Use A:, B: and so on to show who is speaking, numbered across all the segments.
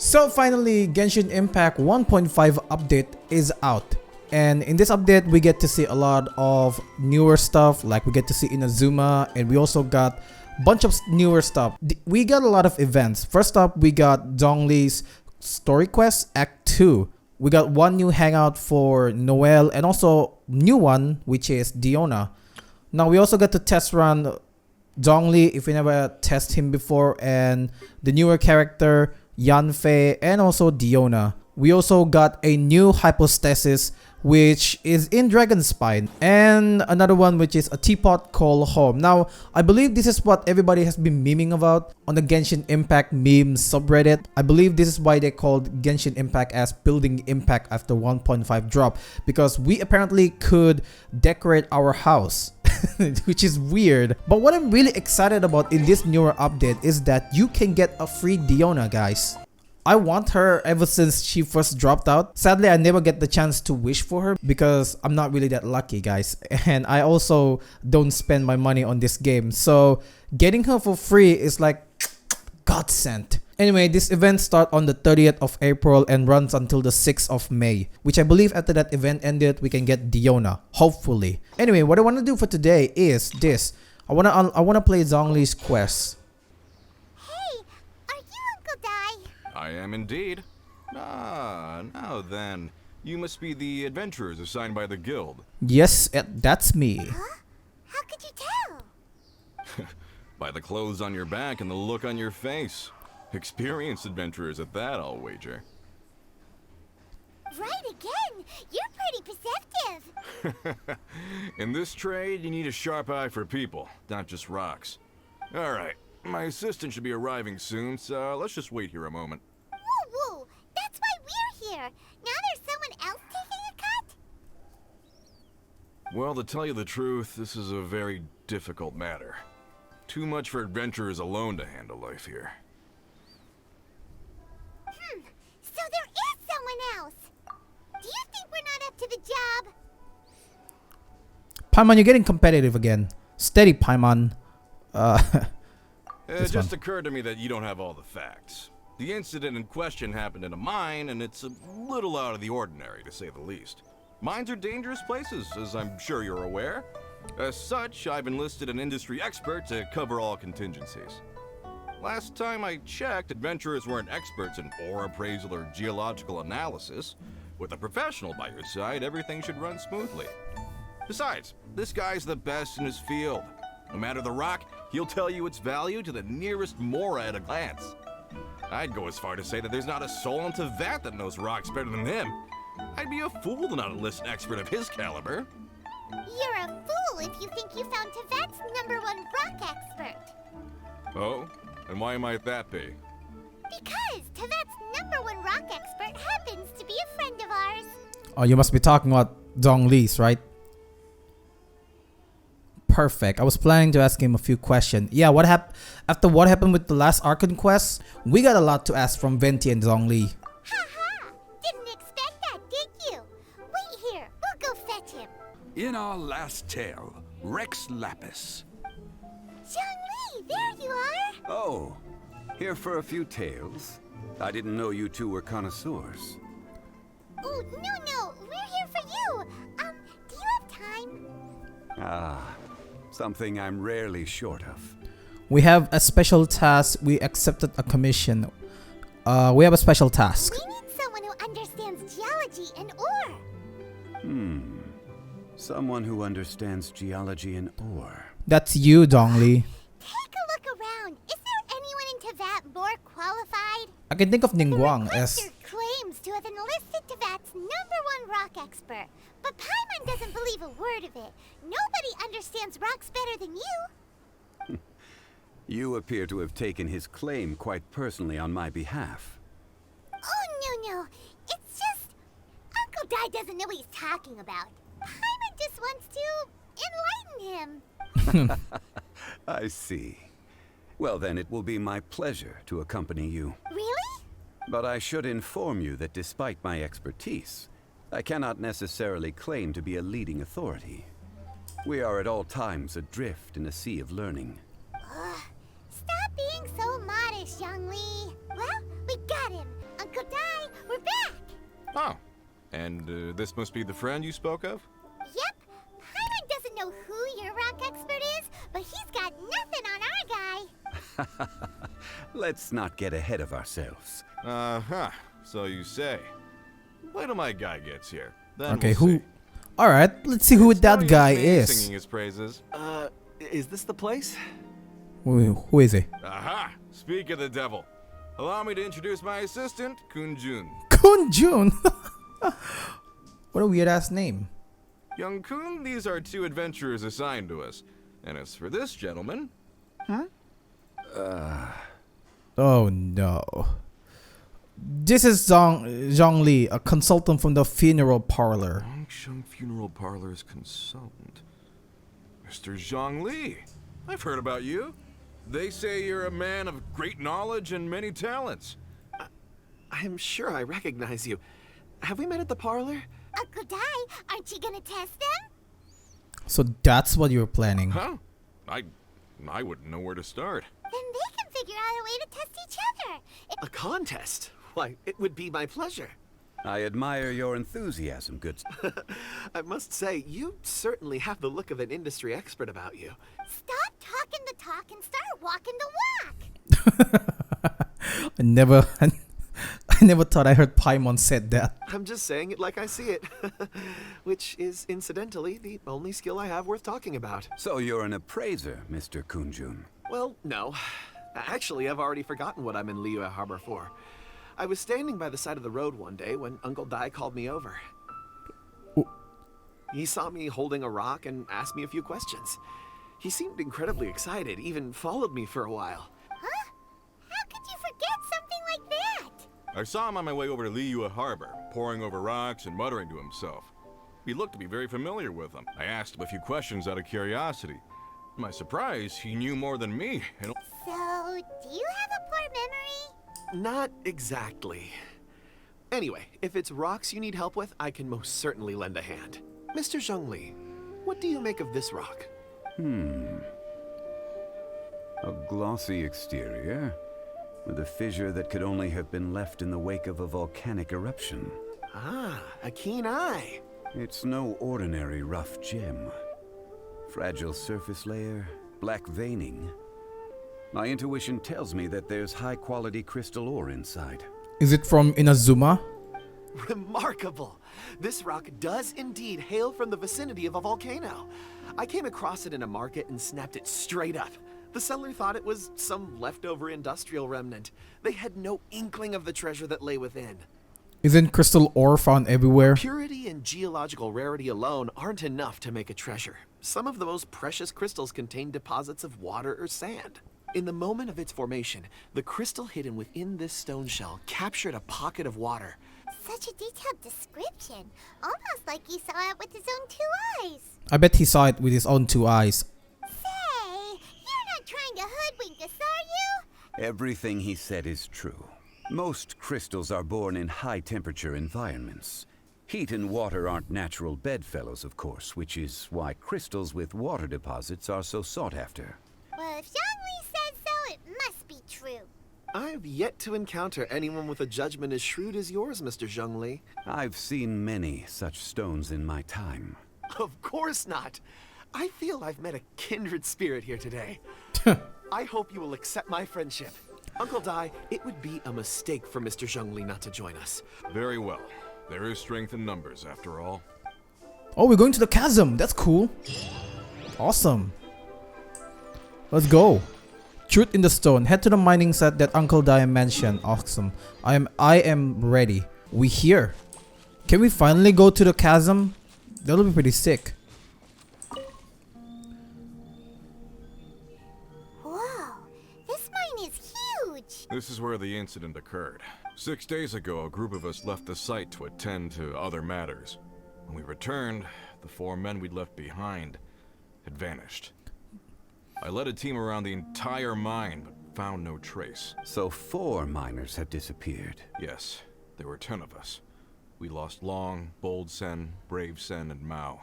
A: So finally, Genshin Impact 1.5 update is out. And in this update, we get to see a lot of newer stuff, like we get to see Inazuma, and we also got a bunch of newer stuff. We got a lot of events. First up, we got Zhongli's Story Quest Act 2. We got one new hangout for Noelle and also new one, which is Diona. Now we also got to test run Zhongli if we never test him before, and the newer character Yanfei and also Diona. We also got a new hypostasis which is in Dragon Spine, and another one which is a teapot called home. Now I believe this is what everybody has been memeing about on the Genshin Impact meme subreddit. I believe this is why they called Genshin Impact as building impact after 1.5 drop, because we apparently could decorate our house. Which is weird. But what I'm really excited about in this newer update is that you can get a free Diona, guys. I want her ever since she first dropped out. Sadly, I never get the chance to wish for her because I'm not really that lucky, guys. And I also don't spend my money on this game. So getting her for free is like godsend. Anyway, this event starts on the 30th of April and runs until the 6th of May, which I believe after that event ended, we can get Diona, hopefully. Anyway, what I want to do for today is this. I wanna play Zhongli's quest.
B: Hey, are you Uncle Dai?
C: I am indeed. Ah, now then. You must be the adventurers assigned by the guild.
A: Yes, that's me.
B: Huh? How could you tell?
C: By the clothes on your back and the look on your face. Experienced adventurers at that, I'll wager.
B: Right again! You're pretty perceptive!
C: In this trade, you need a sharp eye for people, not just rocks. Alright, my assistant should be arriving soon, so let's just wait here a moment.
B: Woo-woo! That's why we're here! Now there's someone else taking a cut?
C: Well, to tell you the truth, this is a very difficult matter. Too much for adventurers alone to handle life here.
B: So there is someone else! Do you think we're not up to the job?
A: Paimon, you're getting competitive again. Steady, Paimon.
C: It just occurred to me that you don't have all the facts. The incident in question happened in a mine, and it's a little out of the ordinary, to say the least. Mines are dangerous places, as I'm sure you're aware. As such, I've enlisted an industry expert to cover all contingencies. Last time I checked, adventurers weren't experts in ore appraisal or geological analysis. With a professional by your side, everything should run smoothly. Besides, this guy's the best in his field. No matter the rock, he'll tell you its value to the nearest mora at a glance. I'd go as far to say that there's not a soul in Teyvat that knows rocks better than him. I'd be a fool to not enlist an expert of his caliber.
B: You're a fool if you think you found Teyvat's #1 rock expert.
C: Oh? And why might that be?
B: Because Teyvat's #1 rock expert happens to be a friend of ours.
A: Oh, you must be talking about Zhongli's, right? Perfect. I was planning to ask him a few questions. Yeah, after what happened with the last Archon quest, we got a lot to ask from Venti and Zhongli.
B: Haha! Didn't expect that, did you? Wait here, we'll go fetch him.
D: In our last tale, Rex Lapis.
B: Zhongli, there you are!
D: Oh, here for a few tales? I didn't know you two were connoisseurs.
B: Oh, no, we're here for you. Do you have time?
D: Ah, something I'm rarely short of.
A: We have a special task. We accepted a commission. We have a special task.
B: We need someone who understands geology and ore.
D: Someone who understands geology and ore.
A: That's you, Zhongli.
B: Take a look around. Is there anyone in Teyvat more qualified?
A: I can think of
B: The
A: Ningguang as...
B: requester claims to have enlisted Teyvat's #1 rock expert, but Paimon doesn't believe a word of it. Nobody understands rocks better than you.
D: You appear to have taken his claim quite personally on my behalf.
B: Oh, no. It's just... Uncle Dai doesn't know what he's talking about. Paimon just wants to enlighten him.
D: I see. Well then, it will be my pleasure to accompany you.
B: Really?
D: But I should inform you that despite my expertise, I cannot necessarily claim to be a leading authority. We are at all times adrift in a sea of learning.
B: Stop being so modest, Zhongli. Well, we got him.
C: Oh. And this must be the friend you spoke of?
B: Yep. Paimon doesn't know who your rock expert is, but he's got nothing on our guy.
D: Let's not get ahead of ourselves.
C: Uh-huh. So you say. Wait till my guy gets here. Then
A: Okay,
C: we'll
A: who?
C: see.
A: Alright, let's see who
C: It's
A: that
C: no
A: guy
C: use me
A: is.
C: Singing his praises.
E: Is this the place?
A: Who is he?
C: Aha! Speak of the devil. Allow me to introduce my assistant, Kun-jun.
A: Kun-jun! What a weird ass name.
C: Young Kun, these are 2 adventurers assigned to us. And as for this gentleman...
A: Oh no. This is Zhongli, a consultant from the funeral parlor.
C: Longsheng Funeral Parlor's consultant. Mr. Zhongli. I've heard about you. They say you're a man of great knowledge and many talents.
E: I'm sure I recognize you. Have we met at the parlor?
B: Uncle Dai, aren't you gonna test them?
A: So that's what you were planning.
C: Huh? I wouldn't know where to start.
B: Then they can figure out a way to test each other.
E: A contest? Why, it would be my pleasure.
D: I admire your enthusiasm, good.
E: I must say, you certainly have the look of an industry expert about you.
B: Stop talking the talk and start walking the walk.
A: I never thought I heard Paimon said that.
E: I'm just saying it like I see it. Which is, incidentally, the only skill I have worth talking about.
D: So you're an appraiser, Mr. Kun-jun.
E: Well, no. Actually, I've already forgotten what I'm in Liyue Harbor for. I was standing by the side of the road one day when Uncle Dai called me over.
A: Oh.
E: He saw me holding a rock and asked me a few questions. He seemed incredibly excited, even followed me for a while.
B: Huh? How could you forget something like that?
C: I saw him on my way over to Liyue Harbor, poring over rocks and muttering to himself. He looked to be very familiar with them. I asked him a few questions out of curiosity. To my surprise, he knew more than me. And
B: So, do you have a poor memory?
E: Not exactly. Anyway, if it's rocks you need help with, I can most certainly lend a hand. Mr. Zhongli, what do you make of this rock?
D: A glossy exterior, with a fissure that could only have been left in the wake of a volcanic eruption.
E: Ah, a keen eye.
D: It's no ordinary rough gem. Fragile surface layer, black veining. My intuition tells me that there's high-quality crystal ore inside.
A: Is it from Inazuma?
E: Remarkable! This rock does indeed hail from the vicinity of a volcano. I came across it in a market and snapped it straight up. The seller thought it was some leftover industrial remnant. They had no inkling of the treasure that lay within.
A: Isn't crystal ore found everywhere?
E: Purity and geological rarity alone aren't enough to make a treasure. Some of the most precious crystals contain deposits of water or sand. In the moment of its formation, the crystal hidden within this stone shell captured a pocket of water.
B: Such a detailed description. Almost like he saw it with his own 2 eyes.
A: I bet he saw it with his own 2 eyes.
B: Say, you're not trying to hoodwink us, are you?
D: Everything he said is true. Most crystals are born in high-temperature environments. Heat and water aren't natural bedfellows, of course, which is why crystals with water deposits are so sought after.
B: Well, if Zhongli says so, it must be true.
E: I've yet to encounter anyone with a judgment as shrewd as yours, Mr. Zhongli.
D: I've seen many such stones in my time.
E: Of course not. I feel I've met a kindred spirit here today. I hope you will accept my friendship. Uncle Dai, it would be a mistake for Mr. Zhongli not to join us.
C: very well. There is strength in numbers, after all.
A: Oh, we're going to the chasm. That's cool. Awesome. Let's go. Truth in the stone. Head to the mining set that Uncle Dai mentioned. Awesome. I am ready. We here. Can we finally go to the chasm? That'll be pretty sick.
B: Whoa, this mine is huge.
C: This is where the incident occurred. 6 days ago, a group of us left the site to attend to other matters. When we returned, the 4 men we'd left behind had vanished. I led a team around the entire mine, but found no trace.
D: So 4 miners have disappeared.
C: Yes, there were 10 of us. We lost Long, Bold Sen, Brave Sen, and Mao.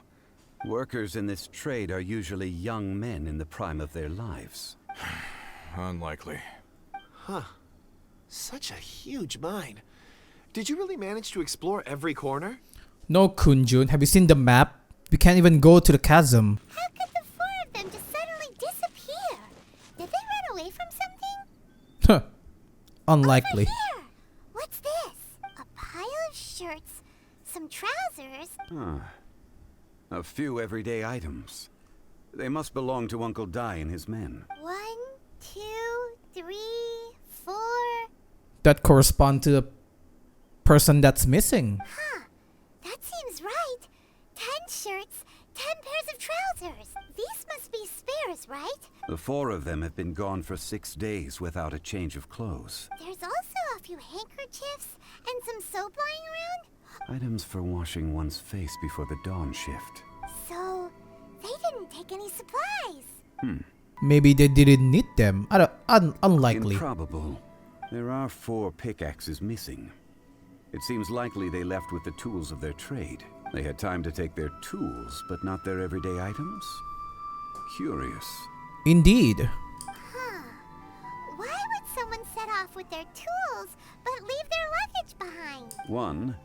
D: Workers in this trade are usually young men in the prime of their lives.
C: Unlikely.
E: Huh. Such a huge mine. Did you really manage to explore every corner?
A: No, Kunjun, have you seen the map? We can't even go to the chasm.
B: How could the four of them just suddenly disappear? Did they run away from something?
A: Huh. Unlikely.
B: Here! What's this? A pile of shirts, some trousers.
D: A few everyday items. They must belong to Uncle Dai and his men.
B: 1, 2, 3, 4.
A: That correspond to the person that's missing.
B: Huh. That seems right. 10 shirts, 10 pairs of trousers. These must be spares, right?
D: The 4 of them have been gone for 6 days without a change of clothes.
B: There's also a few handkerchiefs and some soap lying around.
D: Items for washing one's face before the dawn shift.
B: So, they didn't take any supplies.
A: Maybe they didn't need them. Unlikely.
D: Improbable. There are 4 pickaxes missing. It seems likely they left with the tools of their trade. They had time to take their tools, but not their everyday items? Curious.
A: Indeed.
B: Huh. Why would someone set off with their tools, but leave their luggage behind?
D: 1,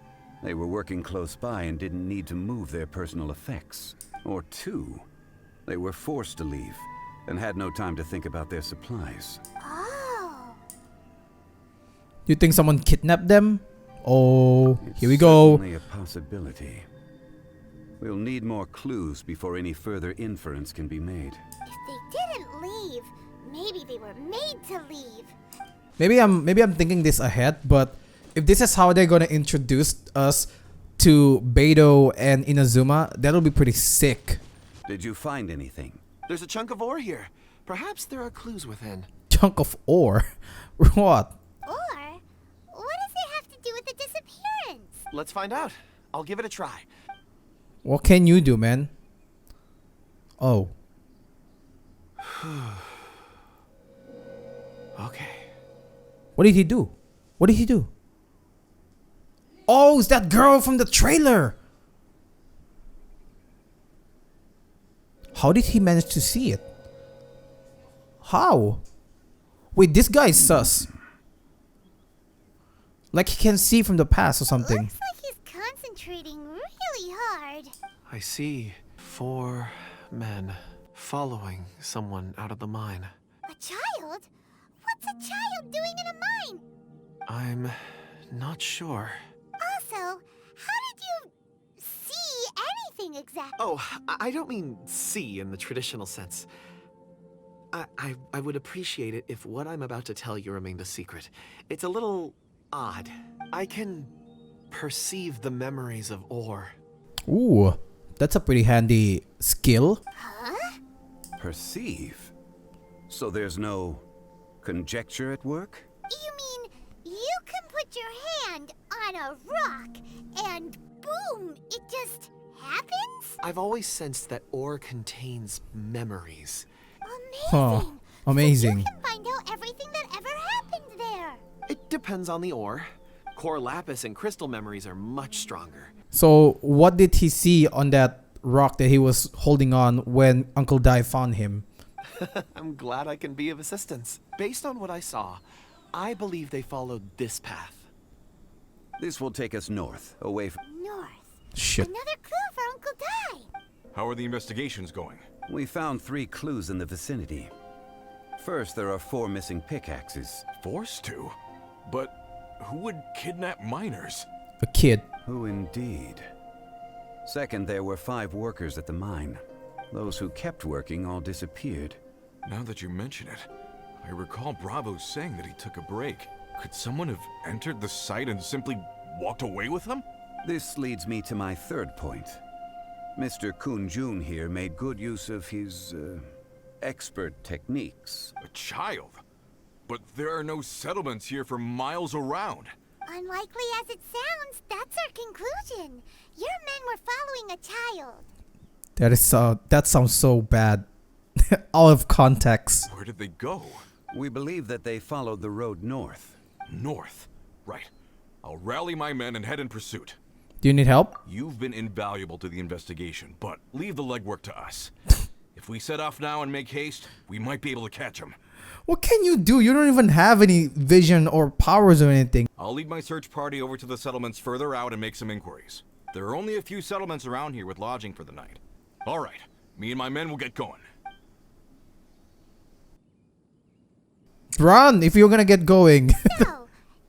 D: they were working close by and didn't need to move their personal effects. Or 2, they were forced to leave and had no time to think about their supplies.
B: Oh.
A: You think someone kidnapped them? Oh,
D: It's
A: here we go.
D: certainly a possibility. We'll need more clues before any further inference can be made.
B: If they didn't leave, maybe they were made to leave.
A: Maybe I'm thinking this ahead, but if this is how they're gonna introduce us to Beidou and Inazuma, that'll be pretty sick.
D: Did you find anything?
E: There's a chunk of ore here. Perhaps there are clues within.
A: Chunk of ore? What?
B: Or, what does it have to do with the disappearance?
E: Let's find out. I'll give it a try.
A: What can you do, man? Oh.
E: Okay.
A: What did he do? What did he do? Oh, it's that girl from the trailer! How did he manage to see it? How? Wait, this guy is sus. Like he can see from the past or something.
B: Looks like he's concentrating really hard.
E: I see 4 men following someone out of the mine.
B: A child? What's a child doing in a mine?
E: I'm not sure.
B: Also, how did you see anything exactly?
E: Oh, I don't mean see in the traditional sense. I would appreciate it if what I'm about to tell you remained a secret. It's a little odd. I can perceive the memories of ore.
A: Ooh, that's a pretty handy skill.
B: Huh?
D: Perceive? So there's no conjecture at work?
B: You mean you can put your hand on a rock and boom, it just happens?
E: I've always sensed that ore contains memories.
A: Huh.
B: Amazing.
A: Amazing.
B: So you can find out everything that ever happened there.
E: It depends on the ore. Core lapis and crystal memories are much stronger.
A: So, what did he see on that rock that he was holding on when Uncle Dai found him?
E: I'm glad I can be of assistance. Based on what I saw, I believe they followed this path.
D: This will take us north, away from...
B: North.
A: Shit.
B: Another clue for Uncle Dai.
C: How are the investigations going?
D: We found 3 clues in the vicinity. First, there are 4 missing pickaxes.
C: Forced to? But who would kidnap miners?
A: A kid.
D: Who indeed? Second, there were 5 workers at the mine. Those who kept working all disappeared.
C: Now that you mention it, I recall Bravo saying that he took a break. Could someone have entered the site and simply walked away with him?
D: This leads me to my 3rd point. Mr. Kunjun here made good use of his, expert techniques.
C: A child? But there are no settlements here for miles around.
B: Unlikely as it sounds, that's our conclusion. Your men were following a child.
A: That sounds so bad. Out of context.
C: Where did they go?
D: We believe that they followed the road north.
C: North. Right. I'll rally my men and head in pursuit.
A: Do you need help?
C: You've been invaluable to the investigation, but leave the legwork to us. If we set off now and make haste, we might be able to catch them.
A: What can you do? You don't even have any vision or powers or anything.
C: I'll lead my search party over to the settlements further out and make some inquiries. There are only a few settlements around here with lodging for the night. All right, me and my men will get going.
A: Run if you're gonna get going.
B: No,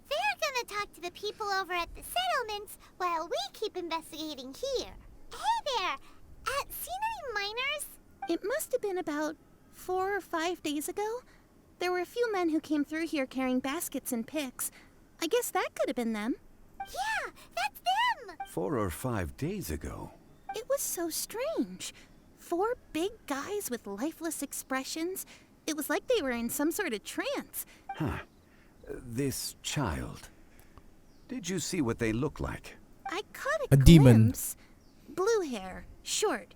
B: they're gonna talk to the people over at the settlements while we keep investigating here. Hey there, seen any miners?
F: It must have been about 4 or 5 days ago. There were a few men who came through here carrying baskets and picks. I guess that could have been them.
B: Yeah, that's them!
D: 4 or 5 days ago.
F: It was so strange. 4 big guys with lifeless expressions. It was like they were in some sort of trance.
D: Huh. This child. Did you see what they look like?
F: I caught
A: A demon.
F: glimpse. Blue hair, short.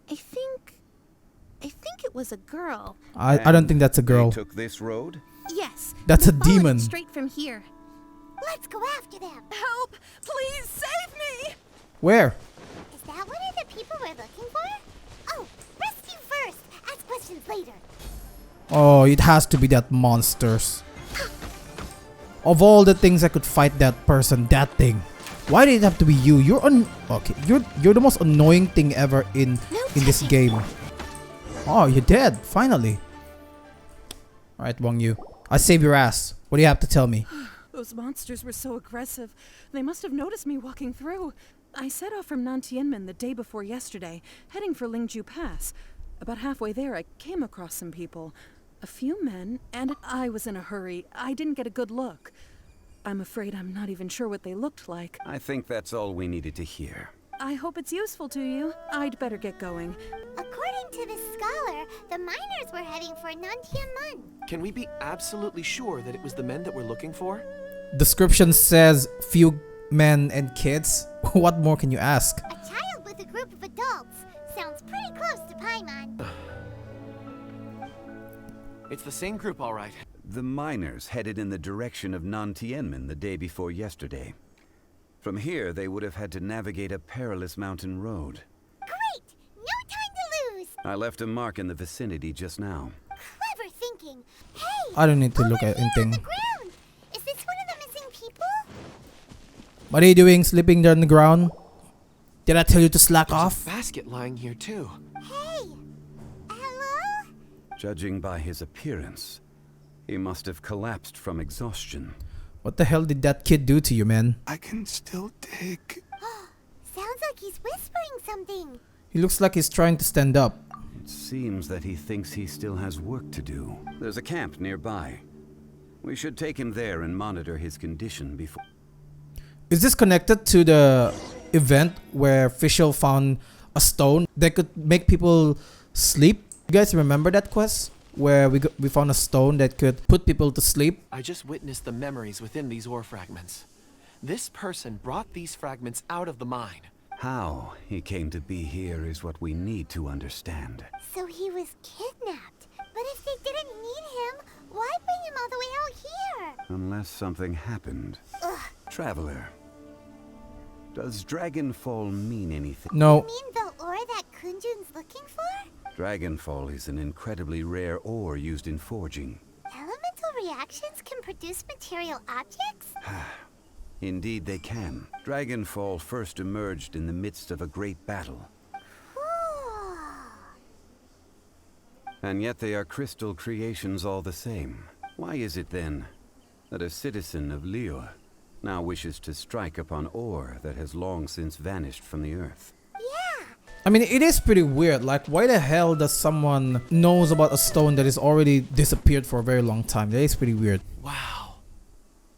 F: I think it was a girl.
A: I don't think that's a girl.
D: They took this road?
F: Yes.
A: That's
F: we
A: a
F: followed it
A: demon.
F: straight from here.
B: Let's go after them.
F: Help! Please save me!
A: Where?
B: Is that one of the people we're looking for? Oh, rescue first. Ask questions later.
A: Oh, it has to be that monsters. Of all the things I could fight that person, that thing. Why did it have to be you? You're the most annoying thing ever in this game. Oh, you're dead, finally. Alright, Wang Yu. I saved your ass. What do you have to tell me?
G: Those monsters were so aggressive. They must have noticed me walking through. I set off from Nantianmen the day before yesterday, heading for Lingju Pass. About halfway there, I came across some people. A few men, and I was in a hurry. I didn't get a good look. I'm afraid I'm not even sure what they looked like.
D: I think that's all we needed to hear.
G: I hope it's useful to you. I'd better get going.
B: According to the scholar, the miners were heading for Nantianmen.
E: Can we be absolutely sure that it was the men that we're looking for?
A: Description says few men and kids. What more can you ask?
B: A child with a group of adults. Sounds pretty close to Paimon.
E: It's the same group, all right.
D: The miners headed in the direction of Nantianmen the day before yesterday. From here, they would have had to navigate a perilous mountain road.
B: Great! No time to lose!
D: I left a mark in the vicinity just now.
B: Clever thinking. Hey!
A: I don't need to look
B: over
A: at
B: here on
A: anything.
B: the ground! Is this one of the missing people?
A: What are you doing sleeping there on the ground? Did I tell you to slack
E: There's
A: off?
E: a basket lying here, too.
B: Hey! Hello?
D: Judging by his appearance, he must have collapsed from exhaustion.
A: What the hell did that kid do to you, man?
H: I can still dig.
B: Sounds like he's whispering something.
A: He looks like he's trying to stand up.
D: It seems that he thinks he still has work to do. There's a camp nearby. We should take him there and monitor his condition before...
A: Is this connected to the event where Fischl found a stone that could make people sleep? You guys remember that quest? Where we found a stone that could put people to sleep?
E: I just witnessed the memories within these ore fragments. This person brought these fragments out of the mine.
D: How he came to be here is what we need to understand.
B: So he was kidnapped. But if they didn't need him, why bring him all the way out here?
D: Unless something happened.
B: Ugh.
D: Traveler, does Dragonfall mean anything?
A: No.
B: You mean the ore that Kunjun's looking for?
D: Dragonfall is an incredibly rare ore used in forging.
B: Elemental reactions can produce material objects?
D: Indeed they can. Dragonfall first emerged in the midst of a great battle.
B: Cool.
D: And yet they are crystal creations all the same. Why is it then that a citizen of Liyue now wishes to strike upon ore that has long since vanished from the earth?
B: Yeah.
A: I mean, it is pretty weird. Like, why the hell does someone knows about a stone that is already disappeared for a very long time? That is pretty weird.
E: Wow.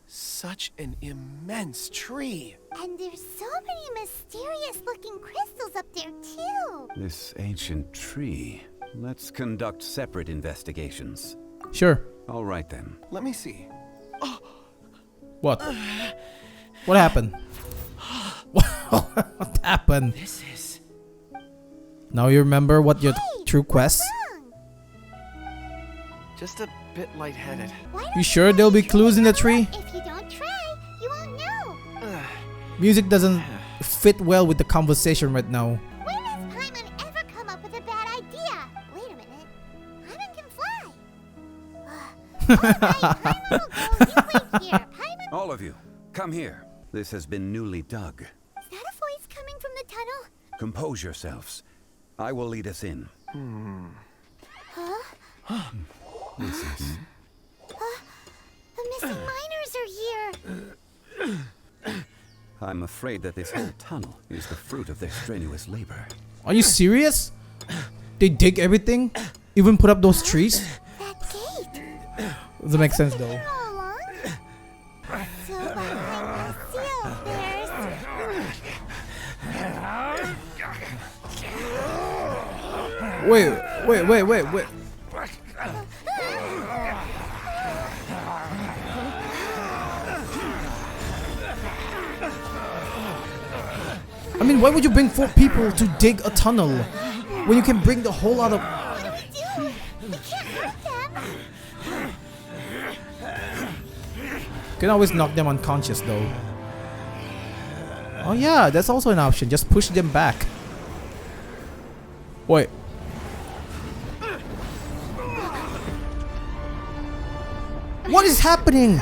E: Such an immense tree.
B: And there's so many mysterious looking crystals up there too.
D: This ancient tree. Let's conduct separate investigations.
A: Sure.
D: All right then.
E: Let me see.
A: What? What happened? What happened?
E: This is...
A: Now you remember what your
B: Hey,
A: true quest?
B: Wrong.
E: just a bit lightheaded.
B: Why don't
A: You sure there'll be clues in the tree?
B: If you don't try, you won't know.
A: Music doesn't fit well with the conversation right now.
B: When has Paimon ever come up with a bad idea? Wait a minute. Paimon can fly.
D: All of you, come here. This has been newly dug.
B: Is that a voice coming from the tunnel?
D: Compose yourselves. I will lead us in.
B: Huh?
D: This is...
B: The missing miners are here.
D: I'm afraid that this whole tunnel is the fruit of their strenuous labor.
A: Are you serious? They dig everything? Even put up those trees?
B: That gate.
A: Doesn't make sense though.
B: All along. So behind the seal, there's...
A: Wait. I mean, why would you bring 4 people to dig a tunnel when you can bring the whole lot of...
B: What do we do? We can't hurt them.
A: You can always knock them unconscious though. Oh yeah, that's also an option. Just push them back. Wait. What is happening?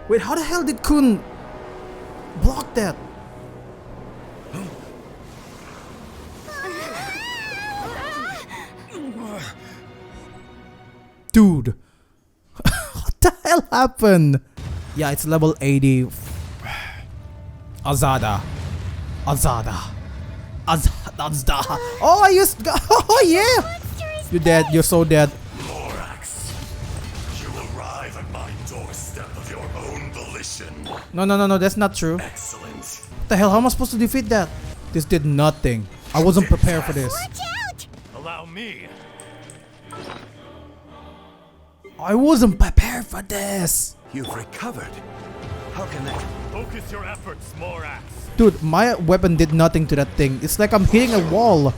A: Wait, how the hell did Kun block that? Dude. What the hell happened? Yeah, it's level 80. Azada. Oh, I used... Oh, yeah! You're dead. You're so dead.
H: Morax, you arrive at my doorstep of your own volition.
A: No. That's not true.
H: Excellent.
A: What the hell? How am I supposed to defeat that? This did nothing. I wasn't prepared for this.
B: Watch out!
H: Allow me.
A: I wasn't prepared for this.
D: You've recovered. How can that...
H: Focus your efforts, Morax.
A: Dude, my weapon did nothing to that thing. It's like I'm hitting a wall.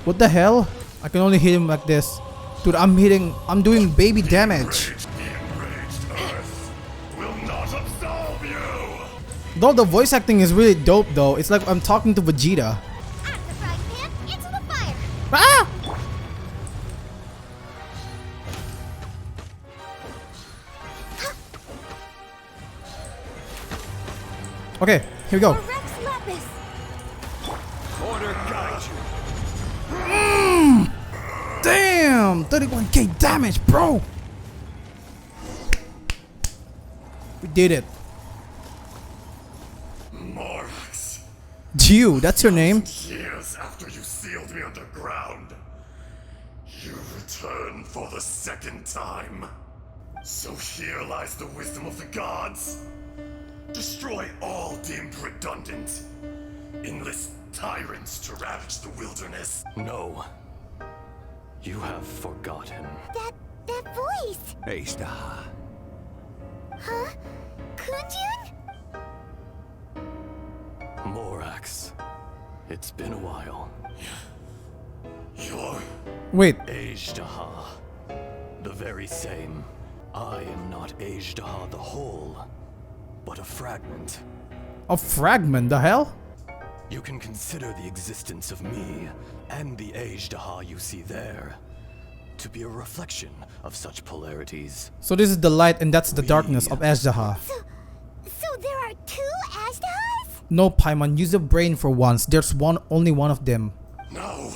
A: What the hell? I can only hit him like this. Dude, I'm doing baby damage.
H: The enraged earth will not absolve you.
A: Though the voice acting is really dope though. It's like I'm talking to Vegeta.
B: Out of the frying pan, into the fire.
A: Ah! Okay, here we go.
B: Rex Lapis.
H: Order guide you.
A: Damn! 31k damage, bro! We did it.
H: Morax.
A: Geo, that's your name?
H: Years after you sealed me underground, you return for the second time. So here lies the wisdom of the gods. Destroy all deemed redundant. Enlist tyrants to ravage the wilderness. No. You have forgotten.
B: That voice.
D: Ashta.
B: Huh? Kunjun?
H: Morax. It's been a while. You're
A: Wait,
H: Ajdaha. The very same. I am not Ajdaha the whole, but a fragment.
A: a fragment, the hell?
H: You can consider the existence of me and the Ajdaha you see there to be a reflection of such polarities.
A: So this is the light and that's the darkness of Ashdaha.
B: So there are 2 Ashdahas?
A: No, Paimon, use your brain for once. There's only one of them.
H: No,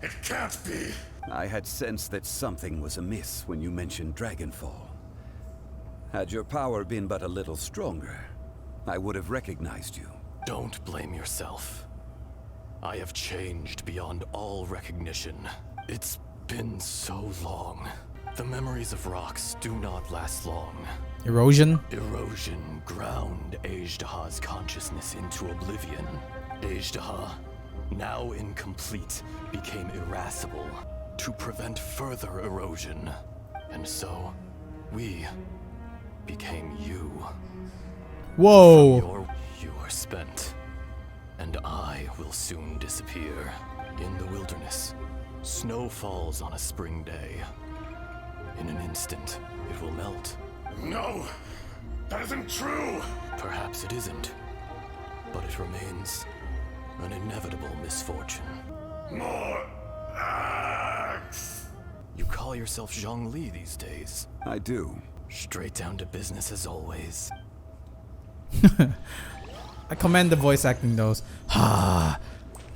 H: it can't be.
D: I had sensed that something was amiss when you mentioned Dragonfall. Had your power been but a little stronger, I would have recognized you.
H: Don't blame yourself. I have changed beyond all recognition. It's been so long. The memories of rocks do not last long.
A: Erosion?
H: Erosion ground Ajdaha's consciousness into oblivion. Ajdaha, now incomplete, became irascible to prevent further erosion. And so, we became you.
A: Whoa.
H: You are spent, and I will soon disappear. In the wilderness, snow falls on a spring day. In an instant, it will melt. No, that isn't true. Perhaps it isn't, but it remains an inevitable misfortune. Axe!
I: You call yourself Zhongli these days.
D: I do.
I: Straight down to business as always.
A: I commend the voice acting those. Ha.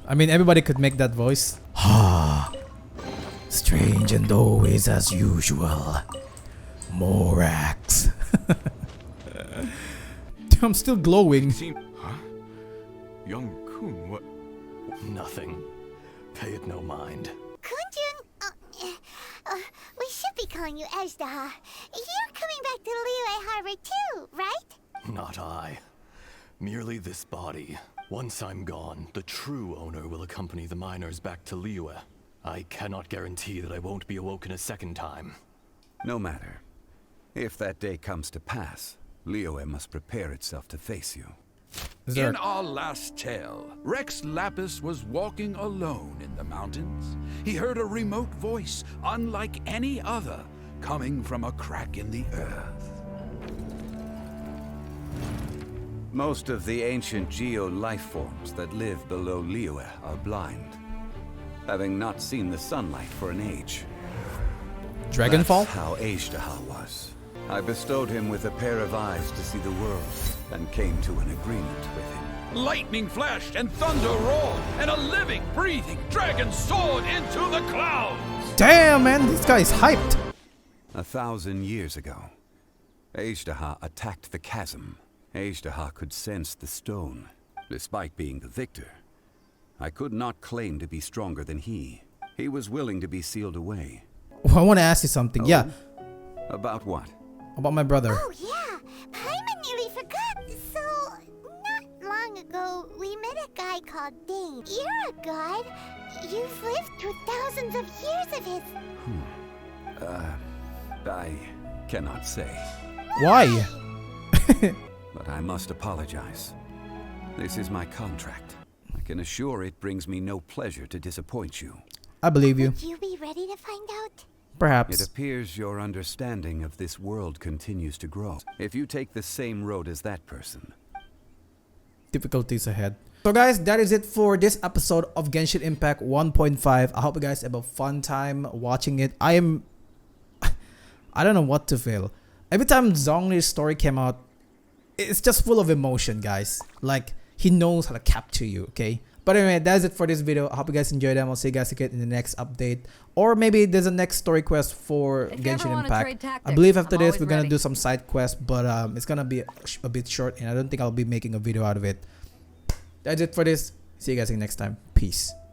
A: I mean, everybody could make that voice. Ha. Strange and always as usual. Morax. I'm still glowing.
C: Huh? Young Kun, what?
I: Nothing. Pay it no mind.
B: Kunjun, we should be calling you Ezdaha. You're coming back to Liyue Harbor too, right?
I: Not I. Merely this body. Once I'm gone, the true owner will accompany the miners back to Liyue. I cannot guarantee that I won't be awoken a second time.
D: No matter. If that day comes to pass, Liyue must prepare itself to face you.
A: Is there
J: In our last tale, Rex Lapis was walking alone in the mountains. He heard a remote voice, unlike any other, coming from a crack in the earth.
D: Most of the ancient geo-life forms that live below Liyue are blind, having not seen the sunlight for an age.
A: Dragonfall?
D: That's how Ezdaha was. I bestowed him with a pair of eyes to see the world, and came to an agreement with him.
J: Lightning flashed and thunder roared, and a living, breathing dragon soared into the clouds!
A: Damn, man, this guy's hyped.
D: 1,000 years ago, Ezdaha attacked the chasm. Ezdaha could sense the stone. Despite being the victor, I could not claim to be stronger than he. He was willing to be sealed away.
A: I want to ask you something.
D: Oh?
A: Yeah,
D: About what?
A: about my brother.
B: Oh yeah, Paimon nearly forgot. So, not long ago, we met a guy called Dane. You're a god. You've lived through thousands of years of his.
D: I cannot say.
A: Why?
D: But I must apologize. This is my contract. I can assure it brings me no pleasure to disappoint you.
A: I believe you.
B: Would you be ready to find out?
D: It
A: Perhaps.
D: appears your understanding of this world continues to grow. If you take the same road as that person,
A: Difficulties ahead. So guys, that is it for this episode of Genshin Impact 1.5. I hope you guys have a fun time watching it. I don't know what to feel. Every time Zhongli's story came out, it's just full of emotion, guys. Like, he knows how to capture you, okay? But anyway, that's it for this video. I hope you guys enjoyed them. I'll see you guys again in the next update. Or maybe there's a next story quest for
K: If you ever
A: Genshin
K: wanna
A: Impact.
K: trade tactics,
A: I believe after
K: I'm
A: this,
K: always
A: we're gonna
K: ready.
A: do some side quests, but it's gonna be a bit short, and I don't think I'll be making a video out of it. That's it for this. See you guys next time. Peace.